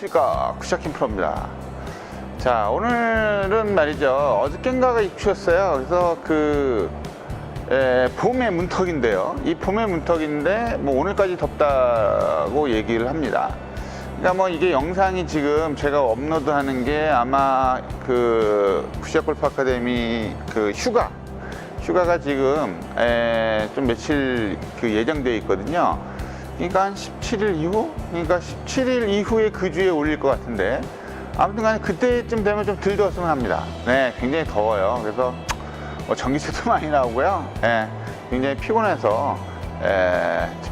안녕하십니까, 굿샷킹 프로입니다. 자, 오늘은 말이죠, 어저께인가가 입추였어요. 그래서 봄의 문턱인데요, 이 봄의 문턱인데 뭐 오늘까지 덥다고 얘기를 합니다. 그러니까 뭐 이게 영상이 지금 제가 업로드하는 게 아마 굿샷 골프 아카데미 휴가가 지금 좀 며칠 예정되어 있거든요. 그러니까 한 17일 이후? 그러니까 17일 이후에 그 주에 올릴 것 같은데, 아무튼 간에 그때쯤 되면 좀 덜 더웠으면 합니다. 네, 굉장히 더워요. 그래서 전기세도 많이 나오고요. 네, 굉장히 피곤해서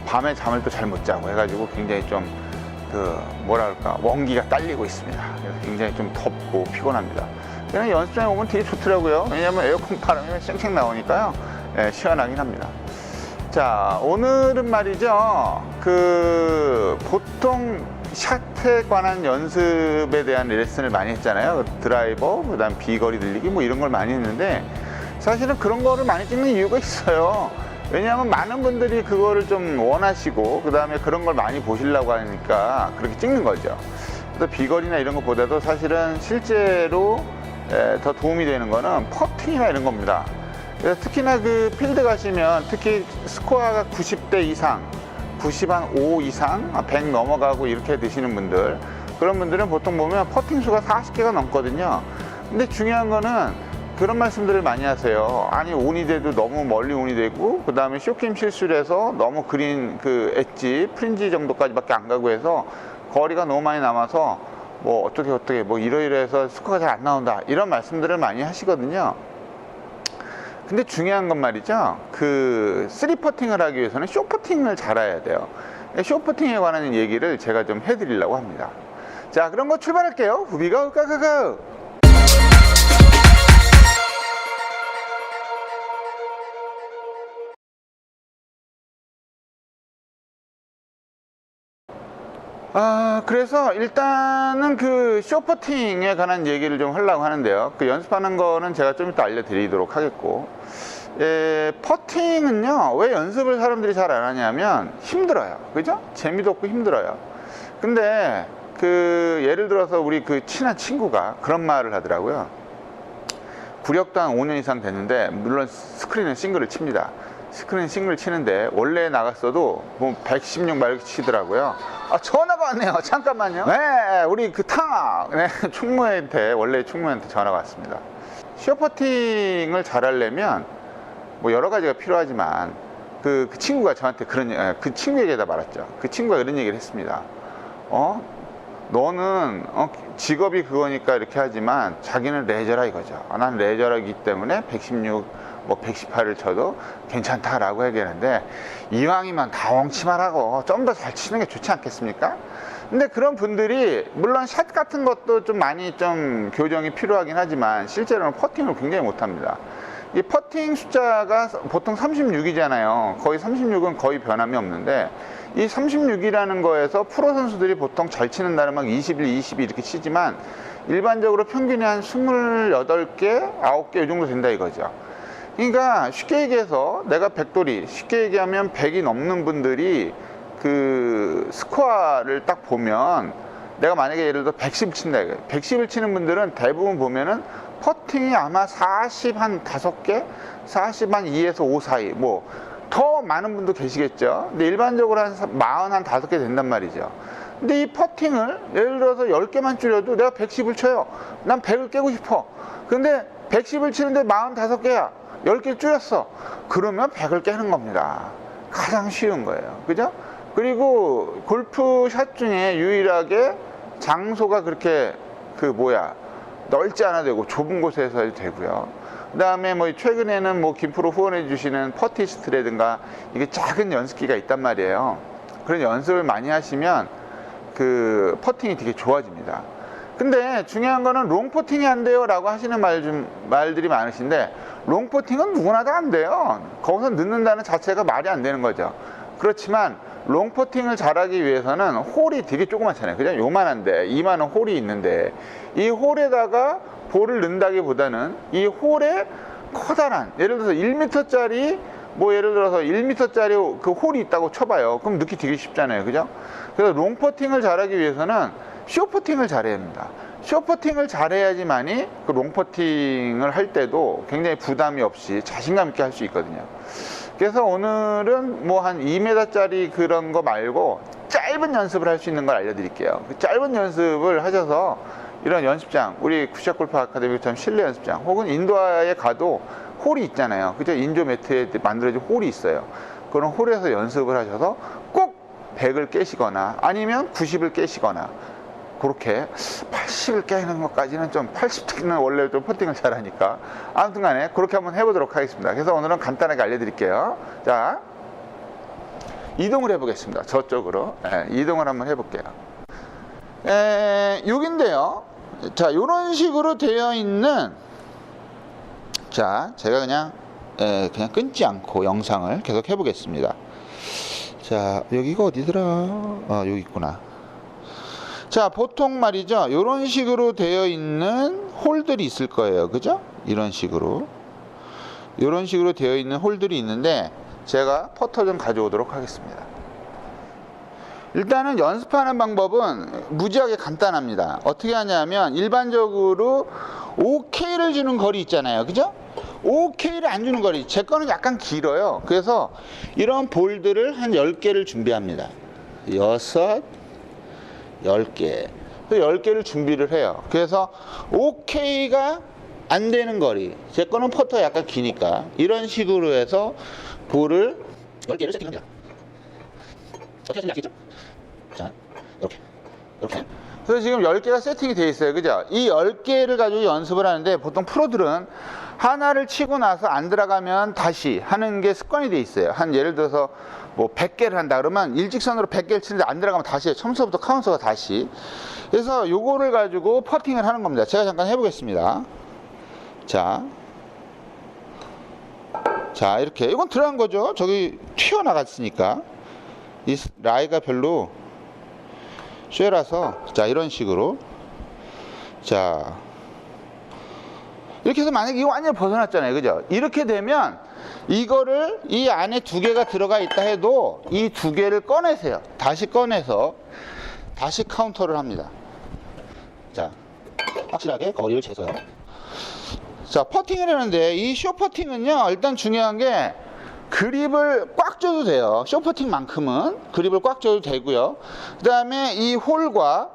밤에 잠을 또 잘 못 자고 해가지고 굉장히 좀 뭐랄까, 원기가 딸리고 있습니다. 그래서 굉장히 좀 덥고 피곤합니다. 그냥 연습장에 오면 되게 좋더라고요. 왜냐하면 에어컨 바람이 쌩쌩 나오니까요. 시원하긴 합니다. 자, 오늘은 말이죠, 보통 샷에 관한 연습에 대한 레슨을 많이 했잖아요. 드라이버, 그 다음 비거리 들리기 뭐 이런 걸 많이 했는데, 사실은 그런 거를 많이 찍는 이유가 있어요. 왜냐하면 많은 분들이 그거를 좀 원하시고, 그 다음에 그런 걸 많이 보시려고 하니까 그렇게 찍는 거죠. 그래서 비거리나 이런 것보다도 사실은 실제로 더 도움이 되는 거는 퍼팅이나 이런 겁니다. 그래서 특히나 필드 가시면, 특히 스코어가 90대 이상, 95 이상, 100 넘어가고 이렇게 되시는 분들, 그런 분들은 보통 보면 퍼팅 수가 40개가 넘거든요. 근데 중요한 거는 그런 말씀들을 많이 하세요. 아니, 온이 돼도 너무 멀리 온이 되고, 그 다음에 쇼게임 실수를 해서 너무 그린 엣지, 프린지 정도까지밖에 안 가고 해서 거리가 너무 많이 남아서 뭐 어떻게 뭐 이러이러해서 스코어가 잘 안 나온다, 이런 말씀들을 많이 하시거든요. 근데 중요한 건 말이죠, 3퍼팅을 하기 위해서는 쇼퍼팅을 잘 해야 돼요. 쇼퍼팅에 관한 얘기를 제가 좀 해드리려고 합니다. 자, 그럼 뭐 출발할게요. 후비가 가가가. 그래서 일단은 쇼퍼팅에 관한 얘기를 좀 하려고 하는데요. 연습하는 거는 제가 좀 이따 알려드리도록 하겠고, 퍼팅은요, 왜 연습을 사람들이 잘 안 하냐면 힘들어요. 그죠? 재미도 없고 힘들어요. 근데 예를 들어서 우리 친한 친구가 그런 말을 하더라고요. 구력도 한 5년 이상 됐는데, 물론 스크린은 싱글을 칩니다. 스크린 싱글 치는데 원래 나갔어도 뭐 116 말 치더라고요. 전화가 왔네요. 잠깐만요. 네, 우리 원래 충무한테 전화가 왔습니다. 쇼퍼팅을 잘 하려면 뭐 여러 가지가 필요하지만, 그 친구가 저한테 그 친구에게다 말했죠. 그 친구가 이런 얘기를 했습니다. 너는 직업이 그거니까 이렇게 하지만 자기는 레저라 이거죠. 난 레저라기 때문에 116 뭐 118을 쳐도 괜찮다라고 얘기하는데, 이왕이면 다 엉치만 하고 좀 더 잘 치는 게 좋지 않겠습니까? 근데 그런 분들이, 물론 샷 같은 것도 좀 많이 좀 교정이 필요하긴 하지만 실제로는 퍼팅을 굉장히 못합니다. 이 퍼팅 숫자가 보통 36이잖아요. 거의 36은 거의 변함이 없는데, 이 36이라는 거에서 프로 선수들이 보통 잘 치는 날은 막 21, 22 이렇게 치지만, 일반적으로 평균이 한 28개, 9개 이 정도 된다 이거죠. 그러니까 쉽게 얘기해서, 내가 백돌이, 쉽게 얘기하면 100이 넘는 분들이 스코어를 딱 보면, 내가 만약에 예를 들어 110을 친다 이거예요. 110을 치는 분들은 대부분 보면은 퍼팅이 아마 40 한 5개, 40 한 2에서 5 사이, 뭐 더 많은 분도 계시겠죠. 근데 일반적으로 한 40, 한 5개 된단 말이죠. 근데 이 퍼팅을 예를 들어서 10개만 줄여도 내가 110을 쳐요. 난 100을 깨고 싶어. 근데 110을 치는데 45개야. 10개 줄였어. 그러면 100을 깨는 겁니다. 가장 쉬운 거예요. 그죠? 그리고 골프 샷 중에 유일하게 장소가 그렇게 넓지 않아도 되고 좁은 곳에서 해도 되고요. 그 다음에 뭐 최근에는 뭐 김프로 후원해 주시는 퍼티스트라든가 이게 작은 연습기가 있단 말이에요. 그런 연습을 많이 하시면 퍼팅이 되게 좋아집니다. 근데 중요한 거는 롱퍼팅이 안 돼요 라고 하시는 말들이 많으신데, 롱퍼팅은 누구나 다 안 돼요. 거기서 넣는다는 자체가 말이 안 되는 거죠. 그렇지만 롱퍼팅을 잘하기 위해서는 홀이 되게 조그맣잖아요. 그죠? 요만한데 이만한 홀이 있는데, 이 홀에다가 볼을 넣는다기보다는 이 홀에 커다란, 예를 들어서 1m짜리 뭐 예를 들어서 1m짜리 홀이 있다고 쳐봐요. 그럼 넣기 되게 쉽잖아요. 그죠? 그래서 롱퍼팅을 잘하기 위해서는 쇼퍼팅을 잘해야 합니다. 쇼퍼팅을 잘해야지만이 그 롱퍼팅을 할 때도 굉장히 부담이 없이 자신감 있게 할 수 있거든요. 그래서 오늘은 뭐 한 2m짜리 그런 거 말고 짧은 연습을 할 수 있는 걸 알려드릴게요. 그 짧은 연습을 하셔서 이런 연습장, 우리 굿샷 골프 아카데미처럼 실내 연습장 혹은 인도어에 가도 홀이 있잖아요. 그죠? 인조 매트에 만들어진 홀이 있어요. 그런 홀에서 연습을 하셔서 꼭 100을 깨시거나 아니면 90을 깨시거나, 그렇게 80을 깨는 것까지는 좀, 80는 원래 좀 퍼팅을 잘하니까, 아무튼 간에 그렇게 한번 해보도록 하겠습니다. 그래서 오늘은 간단하게 알려드릴게요. 자, 이동을 해보겠습니다. 저쪽으로. 이동을 한번 해볼게요. 여긴데요. 자, 요런 식으로 되어 있는, 자, 제가 그냥 끊지 않고 영상을 계속 해보겠습니다. 자, 여기가 어디더라? 여기 있구나. 자, 보통 말이죠, 이런 식으로 되어 있는 홀들이 있을 거예요. 그죠? 이런 식으로 되어 있는 홀들이 있는데, 제가 퍼터 좀 가져오도록 하겠습니다. 일단은 연습하는 방법은 무지하게 간단합니다. 어떻게 하냐면, 일반적으로 OK를 주는 거리 있잖아요. 그죠? OK를 안 주는 거리, 제 거는 약간 길어요. 그래서 이런 볼들을 한 10개를 준비합니다. 10개 10개를 준비를 해요. 그래서 OK가 안 되는 거리, 제 거는 퍼터 약간 기니까 이런 식으로 해서 볼을 10개를 세팅합니다. 어떻게 하시는지 아시겠죠? 자, 이렇게. 그래서 지금 10개가 세팅이 되어 있어요. 그죠? 이 10개를 가지고 연습을 하는데, 보통 프로들은 하나를 치고 나서 안 들어가면 다시 하는 게 습관이 되어 있어요. 한 예를 들어서 뭐 100개를 한다 그러면 일직선으로 100개를 치는데 안 들어가면 다시 해요. 처음부터 카운터가 다시. 그래서 요거를 가지고 퍼팅을 하는 겁니다. 제가 잠깐 해보겠습니다. 자, 이렇게. 이건 들어간 거죠. 저기 튀어나갔으니까. 이 라이가 별로 쇠라서, 자, 이런 식으로. 자, 이렇게 해서 만약에 이거 완전히 벗어났잖아요. 그죠? 이렇게 되면 이거를 이 안에 2개가 들어가 있다 해도 이 2개를 꺼내세요. 다시 꺼내서 다시 카운터를 합니다. 자, 확실하게 거리를 재서요. 자, 퍼팅을 하는데, 이 쇼퍼팅은요, 일단 중요한 게 그립을 꽉 줘도 돼요. 쇼퍼팅만큼은 그립을 꽉 줘도 되고요. 그 다음에 이 홀과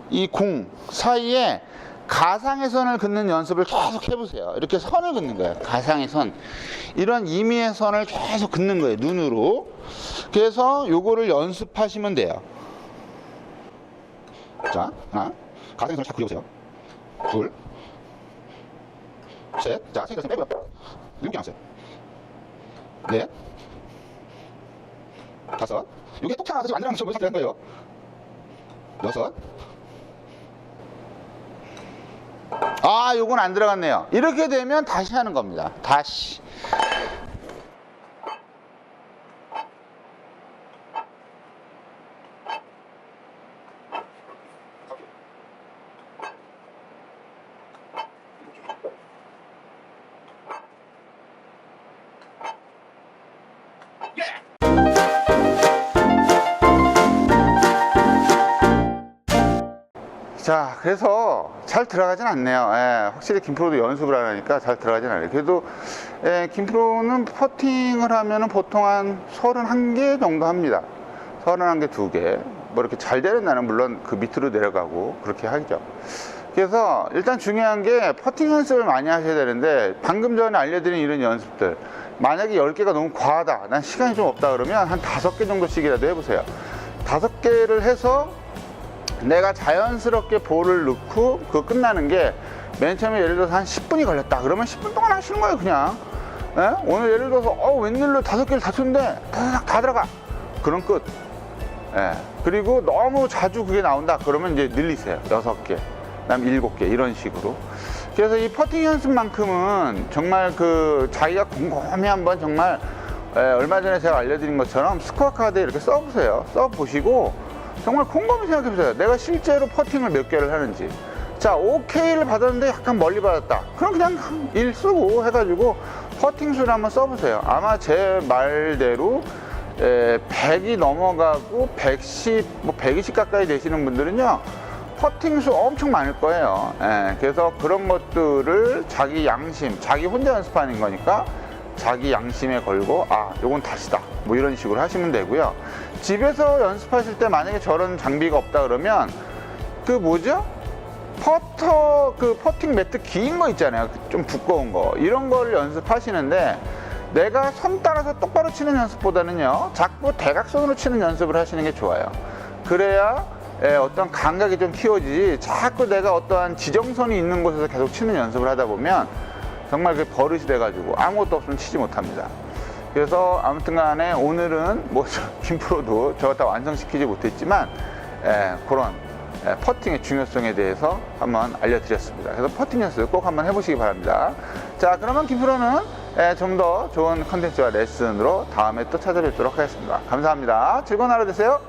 이 공 사이에 가상의 선을 긋는 연습을 계속 해보세요. 이렇게 선을 긋는 거예요. 가상의 선. 이런 임의의 선을 계속 긋는 거예요. 눈으로. 그래서 요거를 연습하시면 돼요. 자, 하나. 가상의 선을 자꾸 그려보세요. 둘. 셋. 자, 세 개를 빼고요. 7개 남았어요. 넷. 5. 요게 똑 튀어나와서 지금 안 들어가는 걸 상태한 거예요. 6. 요건 안 들어갔네요. 이렇게 되면 다시 하는 겁니다. 다시. 자, 그래서 잘 들어가진 않네요. 확실히 김프로도 연습을 안 하니까 잘 들어가진 않아요. 그래도 김프로는 퍼팅을 하면은 보통 한 31개 정도 합니다. 31개, 2개. 뭐 이렇게 잘 되는 날은 물론 그 밑으로 내려가고 그렇게 하죠. 그래서 일단 중요한 게 퍼팅 연습을 많이 하셔야 되는데, 방금 전에 알려드린 이런 연습들, 만약에 10개가 너무 과하다, 난 시간이 좀 없다 그러면 한 5개 정도씩이라도 해보세요. 5개를 해서 내가 자연스럽게 볼을 넣고 그거 끝나는 게, 맨 처음에 예를 들어서 한 10분이 걸렸다 그러면 10분 동안 하시는 거예요. 그냥 오늘 예를 들어서 웬일로 5개를 다 쳤는데 다 들어가, 그럼 끝. 그리고 너무 자주 그게 나온다 그러면 이제 늘리세요. 6개, 그다음 7개, 이런 식으로. 그래서 이 퍼팅 연습만큼은 정말 그 자기가 곰곰이 한번 정말 얼마 전에 제가 알려드린 것처럼 스코어 카드에 이렇게 써보세요. 써보시고 정말 곰곰이 생각해보세요. 내가 실제로 퍼팅을 몇 개를 하는지. 자, OK를 받았는데 약간 멀리 받았다. 그럼 그냥 1 쓰고 해가지고 퍼팅 수를 한번 써보세요. 아마 제 말대로 100이 넘어가고 110, 뭐 120 가까이 되시는 분들은요, 퍼팅 수 엄청 많을 거예요. 예, 그래서 그런 것들을 자기 양심, 자기 혼자 연습하는 거니까 자기 양심에 걸고, 아, 요건 다시다, 뭐 이런 식으로 하시면 되고요. 집에서 연습하실 때 만약에 저런 장비가 없다 그러면 그 뭐죠? 퍼터, 그 퍼팅 매트 긴 거 있잖아요. 좀 두꺼운 거. 이런 걸 연습하시는데 내가 손 따라서 똑바로 치는 연습보다는요, 자꾸 대각선으로 치는 연습을 하시는 게 좋아요. 그래야 어떤 감각이 좀 키워지지, 자꾸 내가 어떠한 지정선이 있는 곳에서 계속 치는 연습을 하다 보면 정말 그 버릇이 돼가지고 아무것도 없으면 치지 못합니다. 그래서 아무튼 간에 오늘은 뭐 김프로도 저거 다 완성시키지 못했지만 그런 퍼팅의 중요성에 대해서 한번 알려드렸습니다. 그래서 퍼팅 연습 꼭 한번 해보시기 바랍니다. 자, 그러면 김프로는 좀 더 좋은 컨텐츠와 레슨으로 다음에 또 찾아뵙도록 하겠습니다. 감사합니다. 즐거운 하루 되세요.